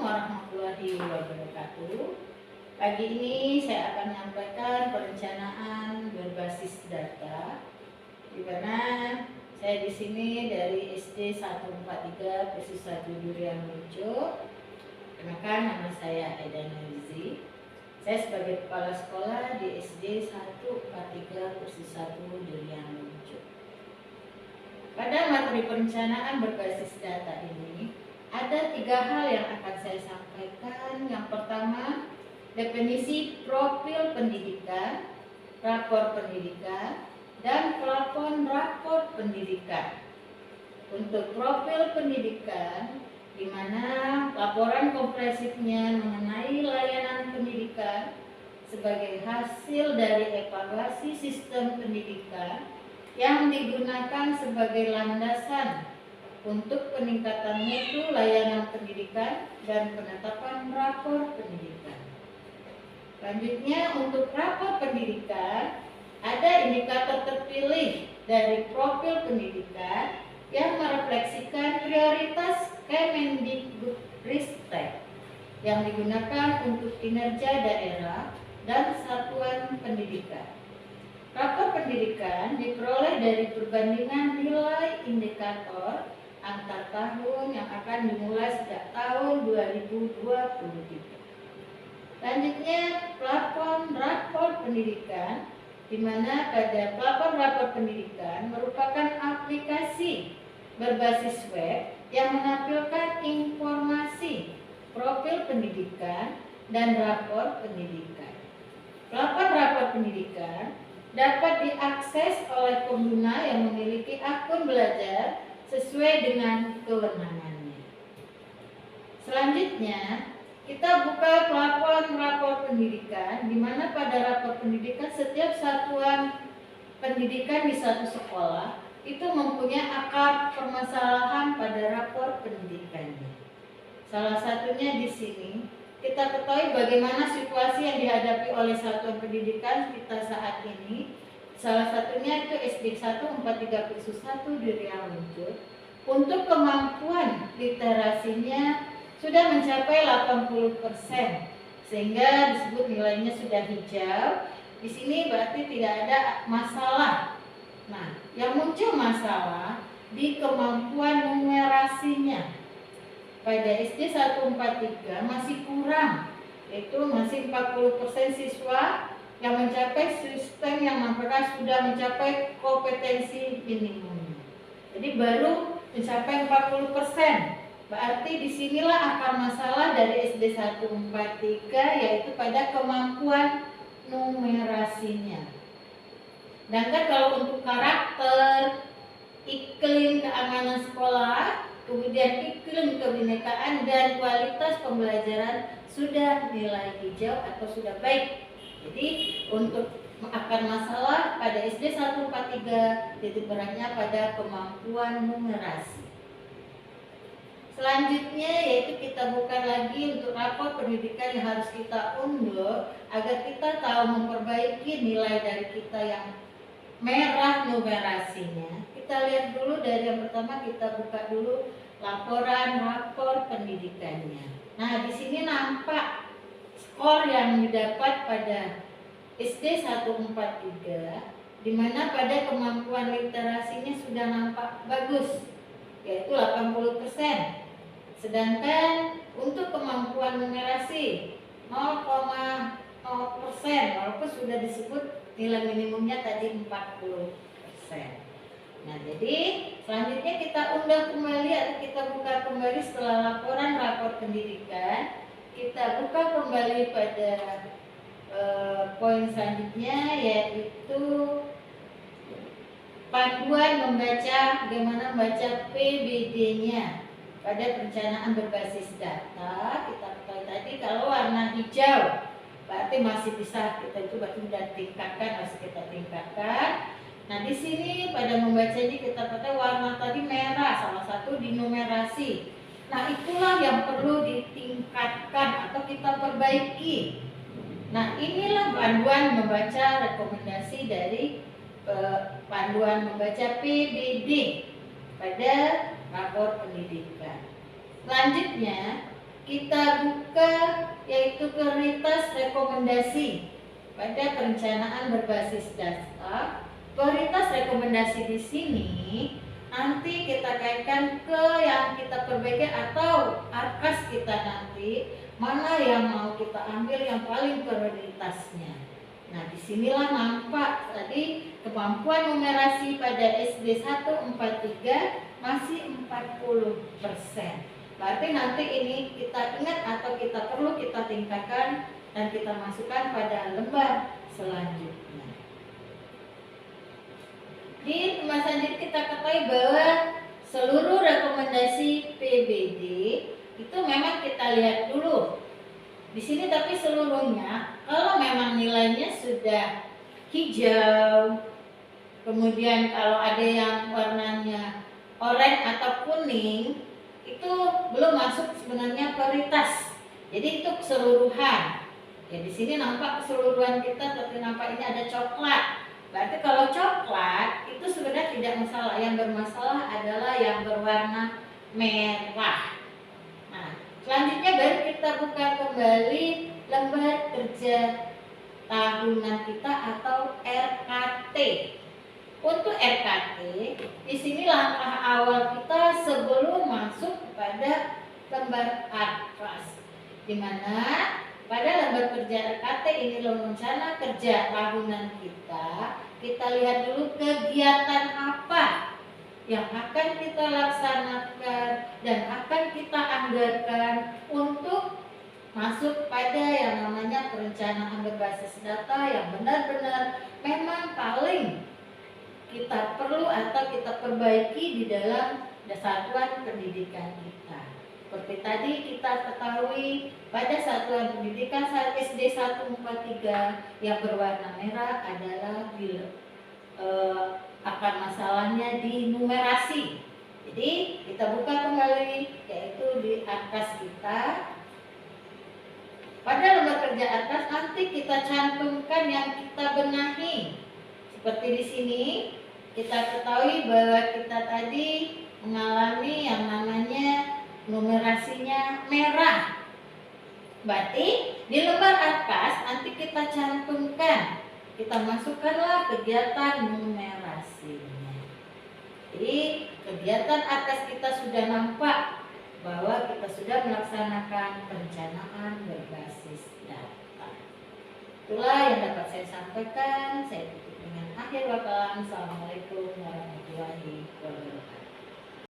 warahmatullahi wabarakatuh. Pagi ini saya akan menyampaikan perencanaan berbasis data, di mana saya di sini dari SD 143 Persis 1 Durian Lucu. Perkenalkan, nama saya Eda Nurizi. Saya sebagai kepala sekolah di SD 143 Persis 1 Durian Lucu. Pada materi perencanaan berbasis data ini, ada 3 hal yang akan saya sampaikan. Yang pertama, definisi profil pendidikan, rapor pendidikan, dan plafon rapor pendidikan. Untuk profil pendidikan, di mana laporan komprehensifnya mengenai layanan pendidikan sebagai hasil dari evaluasi sistem pendidikan yang digunakan sebagai landasan untuk peningkatan mutu layanan pendidikan dan penetapan rapor pendidikan. Selanjutnya, untuk rapor pendidikan, ada indikator terpilih dari profil pendidikan yang merefleksikan prioritas Kemendikbudristek yang digunakan untuk kinerja daerah dan satuan pendidikan. Rapor pendidikan diperoleh dari perbandingan nilai indikator antar tahun yang akan dimulai sejak tahun 2023. Selanjutnya, plafon rapor pendidikan, di mana pada plafon rapor pendidikan merupakan aplikasi berbasis web yang menampilkan informasi profil pendidikan dan rapor pendidikan. Plafon rapor pendidikan dapat diakses oleh pengguna yang memiliki akun belajar sesuai dengan kewenangannya. Selanjutnya, kita buka plafon rapor pendidikan, di mana pada rapor pendidikan setiap satuan pendidikan di satu sekolah itu mempunyai akar permasalahan pada rapor pendidikannya. Salah satunya di sini kita ketahui bagaimana situasi yang dihadapi oleh satuan pendidikan kita saat ini. Salah satunya itu SD 143 Persis 1 Durian Lucu. Untuk kemampuan literasinya sudah mencapai 80%, sehingga disebut nilainya sudah hijau. Di sini berarti tidak ada masalah. Nah, yang muncul masalah di kemampuan numerasinya. Pada SD 143 masih kurang, yaitu masih 40% siswa yang mencapai sistem yang sudah mencapai kompetensi minimum. Jadi baru mencapai 40%. Berarti disinilah akar masalah dari SD 143, yaitu pada kemampuan numerasinya. Sedangkan kalau untuk karakter, iklim keamanan sekolah, kemudian iklim kebinekaan dan kualitas pembelajaran sudah nilai hijau atau sudah baik. Jadi untuk akar masalah pada SD 143 titik beratnya pada kemampuan numerasi. Selanjutnya yaitu kita buka lagi untuk rapor pendidikan yang harus kita unduh agar kita tahu memperbaiki nilai dari kita yang merah numerasinya. Kita lihat dulu dari yang pertama, kita buka dulu laporan rapor pendidikannya. Nah, di sini nampak skor yang didapat pada SD 143, di mana pada kemampuan literasinya sudah nampak bagus, yaitu 80%. Sedangkan untuk kemampuan numerasi 0,0%, walaupun sudah disebut nilai minimumnya tadi 40%. Nah, jadi selanjutnya kita unduh kembali atau kita buka kembali setelah laporan rapor pendidikan. Kita buka kembali pada poin selanjutnya, yaitu panduan membaca, bagaimana membaca PBD-nya. Pada perencanaan berbasis data, kita ketahui tadi kalau warna hijau berarti masih bisa kita coba sudah tingkatkan, masih kita tingkatkan. Nah, di sini pada membaca ini kita ketahui warna tadi merah, salah satu di numerasi. Nah, itulah yang perlu ditingkatkan atau kita perbaiki. Nah, inilah panduan membaca rekomendasi dari panduan membaca PBD pada rapor pendidikan. Selanjutnya kita buka yaitu prioritas rekomendasi pada perencanaan berbasis data. Prioritas rekomendasi di sini nanti kita kaitkan ke yang kita perbaiki atau arkas kita nanti, mana yang mau kita ambil yang paling prioritasnya. Nah, disinilah nampak tadi kemampuan numerasi pada SD 143 masih 40%. Berarti nanti ini kita ingat atau kita perlu kita tingkatkan dan kita masukkan pada lembar selanjutnya. Di lembar selanjutnya kita ketahui bahwa seluruh rekomendasi PBD itu memang kita lihat dulu. Di sini tapi seluruhnya, kalau memang nilainya sudah hijau, kemudian kalau ada yang warnanya oranye atau kuning, itu belum masuk sebenarnya prioritas. Jadi itu keseluruhan. Ya di sini nampak keseluruhan kita, tapi nampak ini ada coklat. Berarti kalau coklat itu sebenarnya tidak masalah. Yang bermasalah adalah yang berwarna merah. Nah, selanjutnya baru kita buka kembali lembar kerja tahunan kita atau RKT. Untuk RKT, di sini langkah awal kita sebelum masuk kepada lembar atlas, di mana pada lembar kerja RKT ini rencana kerja tahunan kita lihat dulu kegiatan apa yang akan kita laksanakan dan akan kita anggarkan untuk masuk pada yang namanya perencanaan berbasis data yang benar-benar memang paling kita perlu atau kita perbaiki di dalam satuan pendidikan kita. Seperti tadi kita ketahui pada satuan pendidikan saat SD 143 yang berwarna merah adalah akar masalahnya di numerasi. Jadi kita buka kembali yaitu di atas kita. Pada lembar kerja atas nanti kita cantumkan yang kita benahi. Seperti di sini kita ketahui bahwa kita tadi mengalami yang namanya numerasinya merah. Berarti di lembar atas nanti kita cantumkan, kita masukkanlah kegiatan numerasinya. Jadi kegiatan atas kita sudah nampak bahwa kita sudah melaksanakan perencanaan berbasis data. Itulah yang dapat saya sampaikan. Saya tutup dengan akhir wa kalam. Assalamualaikum warahmatullahi wabarakatuh.